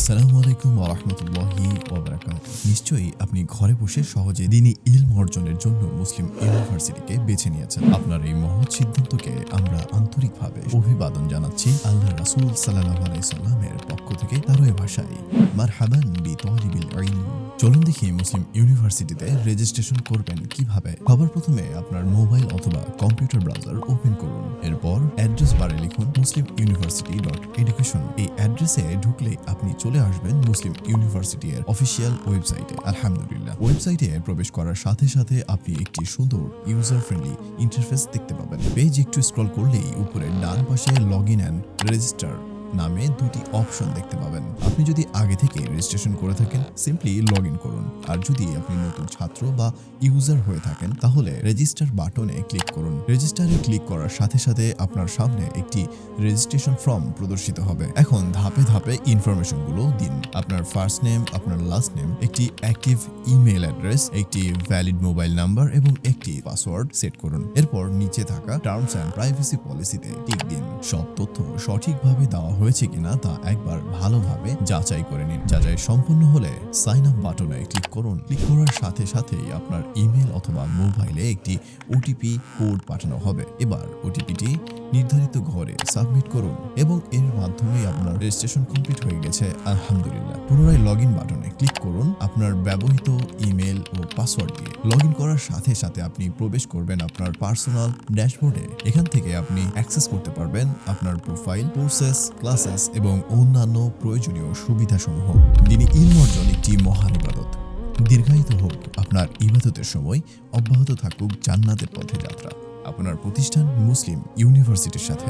আসসালামু আলাইকুম ওয়া রাহমাতুল্লাহি ওয়া বারাকাতুহু। নিশ্চয়ই আপনি ঘরে বসে সহজে দ্বীনি ইলম অর্জনের জন্য মুসলিম ইউনিভার্সিটিকে বেছে নিয়েছেন। আপনার এই মহৎ সিদ্ধান্তকে আমরা আন্তরিকভাবে অভিবাদন জানাচ্ছি। আল্লাহর রাসূল সাল্লাল্লাহু আলাইহি সাল্লামের পক্ষ থেকে তার এই ভাষায় মারহাবান বিতালিবিল ইলম। চলুন দেখি মুসলিম ইউনিভার্সিটিতে রেজিস্ট্রেশন করবেন কিভাবে। সবার প্রথমে আপনার মোবাইল অথবা কম্পিউটার ব্রাউজার ওপেন করুন। এরপর অ্যাড্রেস বারে লিখুন muslimuniversity.education। এই অ্যাড্রেসে ঢুকলে আপনি চলে আসবেন মুসলিম ইউনিভার্সিটি এর অফিসিয়াল ওয়েবসাইটে। আলহামদুলিল্লাহ, ওয়েবসাইটে প্রবেশ করার সাথে সাথে আপনি একটি সুন্দর ইউজার ফ্রেন্ডলি ইন্টারফেস দেখতে পাবেন। পেজ একটু স্ক্রল করলেই উপরে ডান পাশে লগইন এন্ড রেজিস্টার নামে দুটি অপশন দেখতে পাবেন। আপনি যদি আগে থেকে রেজিস্ট্রেশন করে থাকেন সিম্পলি লগইন করুন, আর যদি আপনি নতুন ছাত্র বা ইউজার হয়ে থাকেন তাহলে রেজিস্টার বাটনে ক্লিক করুন। রেজিস্টারে ক্লিক করার সাথে সাথে আপনার সামনে একটি রেজিস্ট্রেশন ফর্ম প্রদর্শিত হবে। এখন ধাপে ধাপে ইনফরমেশনগুলো দিন। আপনার ফার্স্ট নেম, আপনার লাস্ট নেম, একটি অ্যাক্টিভ ইমেল অ্যাড্রেস, একটি ভ্যালিড মোবাইল নাম্বার এবং একটি পাসওয়ার্ড সেট করুন। এরপর নিচে থাকা টার্মস অ্যান্ড প্রাইভেসি পলিসিতে টিক দিন। সব তথ্য সঠিকভাবে দেওয়া হয়েছে কিনা তা একবার ভালোভাবে যাচাই করে নিন। যাচাই সম্পূর্ণ হলে সাইন আপ বাটনে ক্লিক করুন। ক্লিক করার সাথে সাথেই আপনার ইমেল অথবা মোবাইলে একটি ওটিপি কোড পাঠানো হবে। এবার ওটিপিটি নির্ধারিত ঘরে সাবমিট করুন এবং এর মাধ্যমে আপনার রেজিস্ট্রেশন কমপ্লিট হয়ে গেছে। আলহামদুলিল্লাহ, পুনরায় লগইন বাটনে ক্লিক করুন আপনার ব্যবহৃত ইমেল ও পাসওয়ার্ড দিয়ে। লগইন করার সাথে সাথে আপনি প্রবেশ করবেন আপনার পার্সোনাল ড্যাশবোর্ডে। এখান থেকে আপনি অ্যাক্সেস করতে পারবেন আপনার প্রোফাইল, কোর্সেস, ক্লাসেস এবং অন্যান্য প্রয়োজনীয় সুবিধাসমূহ। দ্বীনি ইলম অর্জন একটি মহান ইবাদত। দীর্ঘায়িত হোক আপনার ইবাদতের সময়, অব্যাহত থাকুক জান্নাতের পথে যাত্রা। আপনার প্রতিষ্ঠান মুসলিম ইউনিভার্সিটির সাথে।